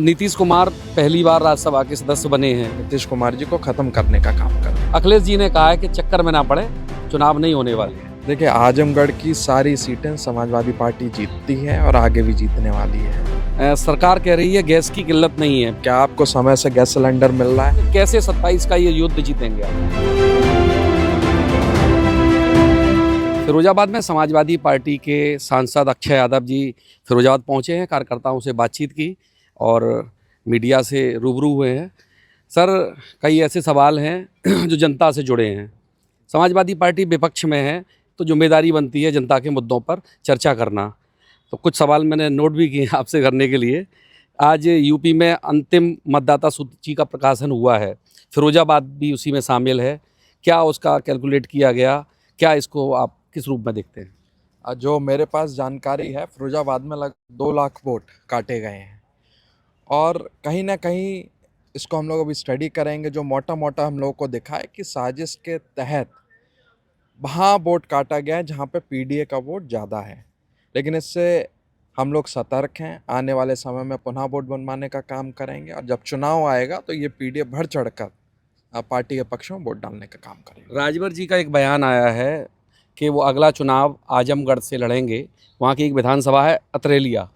नीतीश कुमार पहली बार राज्यसभा के सदस्य बने हैं। नीतीश कुमार जी को खत्म करने का काम कर। अखिलेश जी ने कहा है कि चक्कर में ना पड़े, चुनाव नहीं होने वाले। देखिए, आजमगढ़ की सारी सीटें समाजवादी पार्टी जीतती है और आगे भी जीतने वाली है। सरकार कह रही है गैस की किल्लत नहीं है। क्या आपको समय से गैस सिलेंडर मिल रहा है? कैसे 27 का ये युद्ध जीतेंगे आप? फिरोजाबाद में समाजवादी पार्टी के सांसद अक्षय यादव जी फिरोजाबाद पहुंचे हैं, कार्यकर्ताओं से बातचीत की और मीडिया से रूबरू हुए हैं। सर, कई ऐसे सवाल हैं जो जनता से जुड़े हैं। समाजवादी पार्टी विपक्ष में है तो जिम्मेदारी बनती है जनता के मुद्दों पर चर्चा करना। तो कुछ सवाल मैंने नोट भी किए आपसे करने के लिए। आज यूपी में अंतिम मतदाता सूची का प्रकाशन हुआ है, फिरोजाबाद भी उसी में शामिल है। क्या उसका कैलकुलेट किया गया, क्या इसको आप किस रूप में देखते हैं? जो मेरे पास जानकारी है, फिरोजाबाद में लगभग 2 लाख वोट काटे गए हैं और कहीं ना कहीं इसको हम लोग अभी स्टडी करेंगे। जो मोटा मोटा हम लोगों को दिखा है कि साजिश के तहत वहाँ वोट काटा गया है जहाँ पे पीडीए का वोट ज़्यादा है। लेकिन इससे हम लोग सतर्क हैं, आने वाले समय में पुनः वोट बनवाने का काम करेंगे और जब चुनाव आएगा तो ये पीडीए बढ़ चढ़कर पार्टी के पक्ष में वोट डालने का काम करेंगे। राजभर जी का एक बयान आया है कि वो अगला चुनाव आजमगढ़ से लड़ेंगे। वहाँ की एक विधानसभा है अतरेलिया,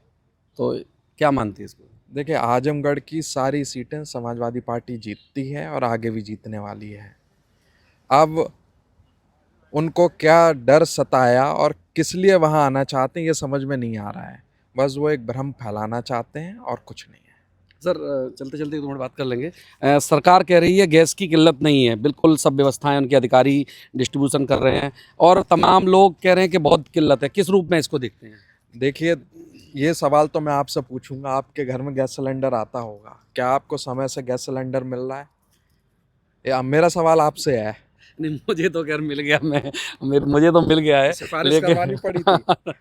तो क्या मानते हैं इसको? देखिए, आजमगढ़ की सारी सीटें समाजवादी पार्टी जीतती है और आगे भी जीतने वाली है। अब उनको क्या डर सताया और किस लिए वहाँ आना चाहते हैं ये समझ में नहीं आ रहा है। बस वो एक भ्रम फैलाना चाहते हैं और कुछ नहीं है। सर, चलते चलते थोड़ी बात कर लेंगे। सरकार कह रही है गैस की किल्लत नहीं है, बिल्कुल सब व्यवस्थाएं उनके अधिकारी डिस्ट्रीब्यूशन कर रहे हैं और तमाम लोग कह रहे हैं कि बहुत किल्लत है। किस रूप में इसको देखते हैं? देखिए, ये सवाल तो मैं आपसे पूछूंगा, आपके घर में गैस सिलेंडर आता होगा, क्या आपको समय से गैस सिलेंडर मिल रहा है? या मेरा सवाल आपसे है। नहीं, मुझे तो खैर मिल गया। मुझे तो मिल गया है, सिफारिश करवानी पड़ी थी।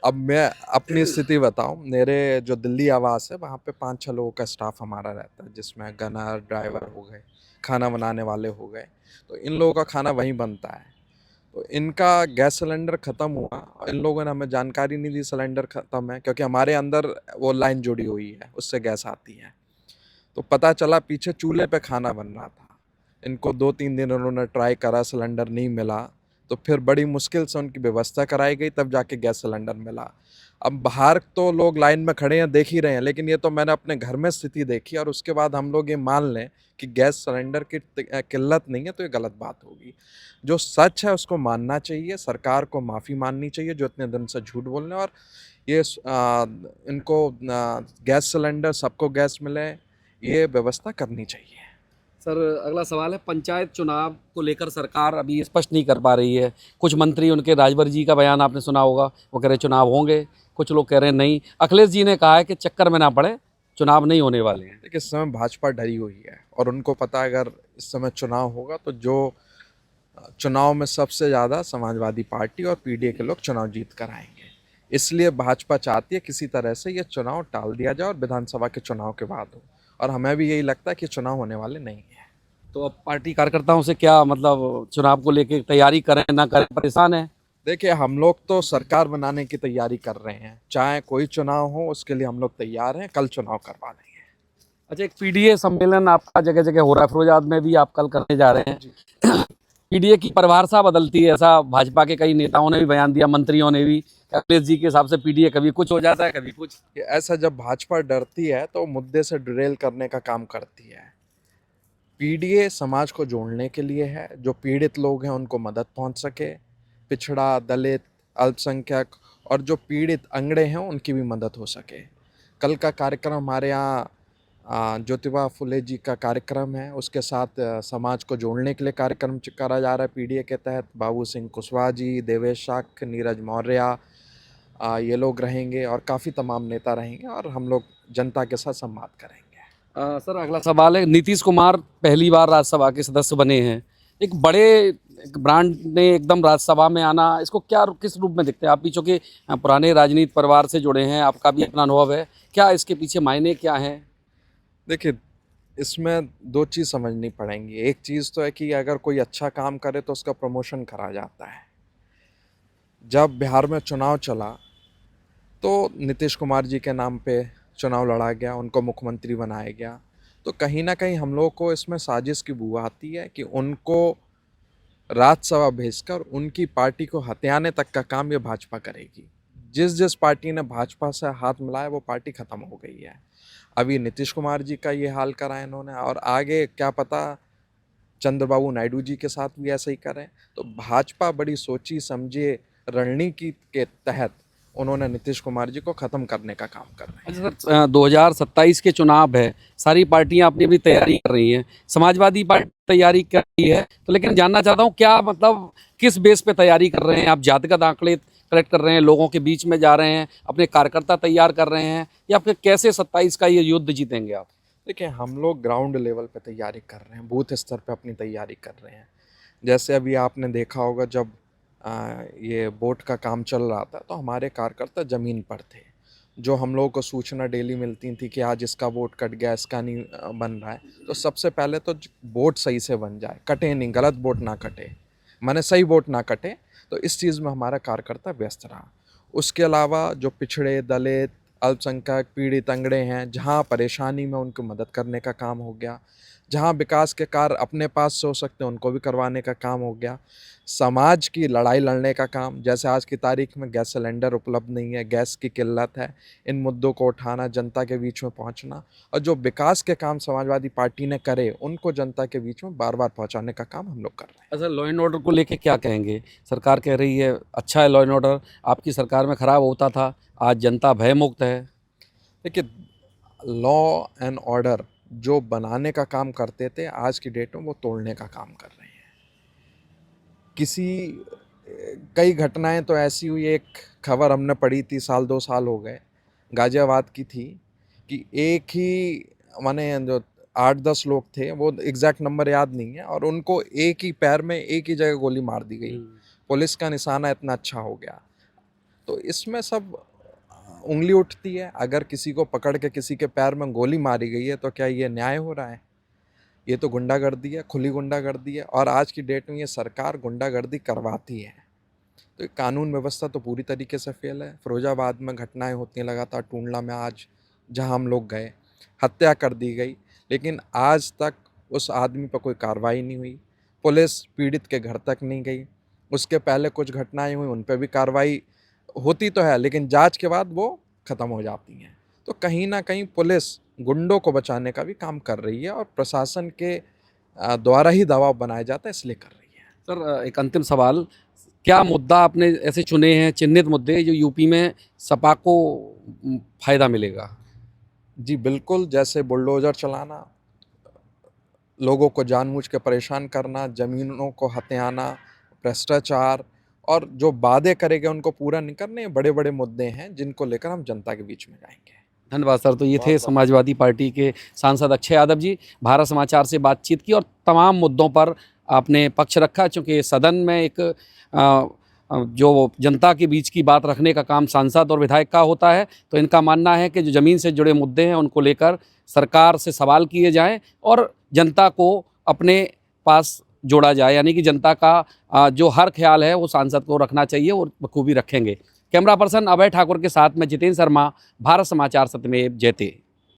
अब मैं अपनी स्थिति बताऊं, मेरे जो दिल्ली आवास है वहाँ पे 5-6 लोगों का स्टाफ हमारा रहता है, जिसमें गनर, ड्राइवर हो गए, खाना बनाने वाले हो गए। तो इन लोगों का खाना वहीं बनता है। तो इनका गैस सिलेंडर ख़त्म हुआ और इन लोगों ने हमें जानकारी नहीं दी सिलेंडर ख़त्म है, क्योंकि हमारे अंदर वो लाइन जुड़ी हुई है, उससे गैस आती है। तो पता चला पीछे चूल्हे पे खाना बन रहा था। इनको 2-3 दिन उन्होंने ट्राई करा, सिलेंडर नहीं मिला, तो फिर बड़ी मुश्किल से उनकी व्यवस्था कराई गई, तब जाके गैस सिलेंडर मिला। अब बाहर तो लोग लाइन में खड़े हैं, देख ही रहे हैं, लेकिन ये तो मैंने अपने घर में स्थिति देखी और उसके बाद हम लोग ये मान लें कि गैस सिलेंडर की किल्लत नहीं है तो ये गलत बात होगी। जो सच है उसको मानना चाहिए, सरकार को माफ़ी माननी चाहिए जो इतने दिन से झूठ बोलने, और ये इनको गैस सिलेंडर सबको गैस मिले ये व्यवस्था करनी चाहिए। सर, अगला सवाल है, पंचायत चुनाव को लेकर सरकार अभी स्पष्ट नहीं कर पा रही है। कुछ मंत्री, उनके राजभर जी का बयान आपने सुना होगा, वो कह रहे चुनाव होंगे, कुछ लोग कह रहे हैं नहीं। अखिलेश जी ने कहा है कि चक्कर में ना पड़े, चुनाव नहीं होने वाले हैं। देखिए, इस समय भाजपा डरी हुई है और उनको पता है अगर इस समय चुनाव होगा तो जो चुनाव में सबसे ज़्यादा समाजवादी पार्टी और पीडीए के लोग चुनाव जीत कर आएंगे। इसलिए भाजपा चाहती है किसी तरह से ये चुनाव टाल दिया जाए और विधानसभा के चुनाव के बाद हो, और हमें भी यही लगता है कि चुनाव होने वाले नहीं है। तो अब पार्टी कार्यकर्ताओं से क्या मतलब, चुनाव को लेकर तैयारी करें ना करें, परेशान है? देखिए, हम लोग तो सरकार बनाने की तैयारी कर रहे हैं, चाहे कोई चुनाव हो उसके लिए हम लोग तैयार हैं, कल चुनाव करवा लेंगे। अच्छा, एक पीडीए सम्मेलन आपका जगह जगह हो रहा है, फिरोजाबाद में भी आप कल करने जा रहे हैं। पीडीए की परिभाषा बदलती है, ऐसा भाजपा के कई नेताओं ने भी बयान दिया, मंत्रियों ने भी। अखिलेश जी के हिसाब से पीडीए कभी कुछ हो जाता है, कभी कुछ। ऐसा जब भाजपा डरती है तो मुद्दे से डिरेल करने का काम करती है। पीडीए समाज को जोड़ने के लिए है, जो पीड़ित लोग हैं उनको मदद पहुंच सके, पिछड़ा, दलित, अल्पसंख्यक और जो पीड़ित अंगड़े हैं उनकी भी मदद हो सके। कल का कार्यक्रम हमारे यहाँ ज्योतिबा फुले जी का कार्यक्रम है, उसके साथ समाज को जोड़ने के लिए कार्यक्रम करा जा रहा है पीडीए के तहत। बाबू सिंह कुशवाहा जी, देवेश शाख, नीरज मौर्य, ये लोग रहेंगे और काफ़ी तमाम नेता रहेंगे और हम लोग जनता के साथ संवाद करेंगे। सर, अगला सवाल है, नीतीश कुमार पहली बार राज्यसभा के सदस्य बने हैं। एक बड़े एक ब्रांड ने एकदम राज्यसभा में आना, इसको क्या किस रूप में देखते हैं आप भी, चूँकि पुराने राजनीति परिवार से जुड़े हैं, आपका भी अपना अनुभव है, क्या इसके पीछे मायने क्या हैं? देखिए, इसमें 2 चीज़ समझनी पड़ेंगी। एक चीज़ तो है कि अगर कोई अच्छा काम करे तो उसका प्रमोशन करा जाता है। जब बिहार में चुनाव चला तो नीतीश कुमार जी के नाम पे चुनाव लड़ा गया, उनको मुख्यमंत्री बनाया गया। तो कहीं ना कहीं हम लोग को इसमें साजिश की बू आती है कि उनको राज्यसभा भेजकर उनकी पार्टी को हथियाने तक का काम ये भाजपा करेगी। जिस जिस पार्टी ने भाजपा से हाथ मिलाया वो पार्टी खत्म हो गई है। अभी नीतीश कुमार जी का ये हाल करा इन्होंने, और आगे क्या पता चंद्रबाबू नायडू जी के साथ भी ऐसा ही करें। तो भाजपा बड़ी सोची समझे रणनीति के तहत उन्होंने नीतीश कुमार जी को ख़त्म करने का काम कर रहे हैं। अच्छा सर, 2027 के चुनाव है, सारी पार्टियां अपनी अपनी तैयारी कर रही हैं। समाजवादी पार्टी तैयारी कर रही है, तो लेकिन जानना चाहता हूं क्या मतलब किस बेस पे तैयारी कर रहे हैं आप? जातिगत आंकड़े कलेक्ट कर रहे हैं, लोगों के बीच में जा रहे हैं, अपने कार्यकर्ता तैयार कर रहे हैं, या फिर कैसे 27 का ये युद्ध जीतेंगे आप? देखिए, हम लोग ग्राउंड लेवल पे तैयारी कर रहे हैं, बूथ स्तर पे अपनी तैयारी कर रहे हैं। जैसे अभी आपने देखा होगा जब ये वोट का काम चल रहा था तो हमारे कार्यकर्ता ज़मीन पर थे, जो हम लोगों को सूचना डेली मिलती थी कि आज इसका वोट कट गया, इसका नहीं बन रहा है। तो सबसे पहले तो वोट सही से बन जाए, कटे नहीं, गलत वोट ना कटे, माने सही वोट ना कटे। तो इस चीज़ में हमारा कार्यकर्ता व्यस्त रहा। उसके अलावा जो पिछड़े, दलित, अल्पसंख्यक, पीड़ित, अंगड़े हैं, जहाँ परेशानी में उनको मदद करने का काम हो गया। जहाँ विकास के कार्य अपने पास से हो सकते हैं उनको भी करवाने का काम हो गया। समाज की लड़ाई लड़ने का काम, जैसे आज की तारीख में गैस सिलेंडर उपलब्ध नहीं है, गैस की किल्लत है, इन मुद्दों को उठाना, जनता के बीच में पहुंचना, और जो विकास के काम समाजवादी पार्टी ने करे उनको जनता के बीच में बार बार पहुंचाने का काम हम लोग कर रहे हैं। अच्छा, लॉ एंड ऑर्डर को लेके क्या कहेंगे? सरकार कह रही है अच्छा है लॉ एंड ऑर्डर, आपकी सरकार में ख़राब होता था, आज जनता भयमुक्त है। देखिए, लॉ एंड ऑर्डर जो बनाने का काम करते थे आज की डेट में वो तोड़ने का काम कर रहे हैं। कई घटनाएं तो ऐसी हुई, एक खबर हमने पढ़ी थी, 1-2 साल हो गए, गाजियाबाद की थी, कि एक ही माने जो 8-10 लोग थे, वो एग्जैक्ट नंबर याद नहीं है, और उनको एक ही पैर में एक ही जगह गोली मार दी गई। पुलिस का निशाना इतना अच्छा हो गया। तो इसमें सब उंगली उठती है। अगर किसी को पकड़ के किसी के पैर में गोली मारी गई है तो क्या ये न्याय हो रहा है? ये तो गुंडागर्दी है, खुली गुंडागर्दी है, और आज की डेट में ये सरकार गुंडागर्दी करवाती है। तो ये कानून व्यवस्था तो पूरी तरीके से फेल है। फिरोजाबाद में घटनाएं होती हैं लगातार, टूंडला में आज जहां हम लोग गए, हत्या कर दी गई, लेकिन आज तक उस आदमी पर कोई कार्रवाई नहीं हुई। पुलिस पीड़ित के घर तक नहीं गई। उसके पहले कुछ घटनाएं हुई, उन पर भी कार्रवाई होती तो है, लेकिन जांच के बाद वो ख़त्म हो जाती हैं। तो कहीं ना कहीं पुलिस गुंडों को बचाने का भी काम कर रही है, और प्रशासन के द्वारा ही दबाव बनाया जाता है, इसलिए कर रही है। सर, एक अंतिम सवाल, क्या मुद्दा आपने ऐसे चुने हैं चिन्हित मुद्दे जो यूपी में सपा को फायदा मिलेगा? जी बिल्कुल, जैसे बुलडोज़र चलाना, लोगों को जानबूझ के परेशान करना, ज़मीनों को हथियाना, भ्रष्टाचार, और जो वादे करे गए उनको पूरा नहीं करने, ये बड़े बड़े मुद्दे हैं जिनको लेकर हम जनता के बीच में जाएंगे। धन्यवाद सर। तो ये थे बहुत-बहुत समाजवादी पार्टी के सांसद अक्षय यादव जी। भारत समाचार से बातचीत की और तमाम मुद्दों पर आपने पक्ष रखा, चूँकि सदन में एक जो जनता के बीच की बात रखने का काम सांसद और विधायक का होता है, तो इनका मानना है कि जो ज़मीन से जुड़े मुद्दे हैं उनको लेकर सरकार से सवाल किए जाएं और जनता को अपने पास जोड़ा जाए, यानी कि जनता का जो हर ख्याल है वो सांसद को रखना चाहिए और बखूबी रखेंगे। कैमरा पर्सन अभय ठाकुर के साथ में जितेंद्र शर्मा, भारत समाचार सत्यमेव जयते।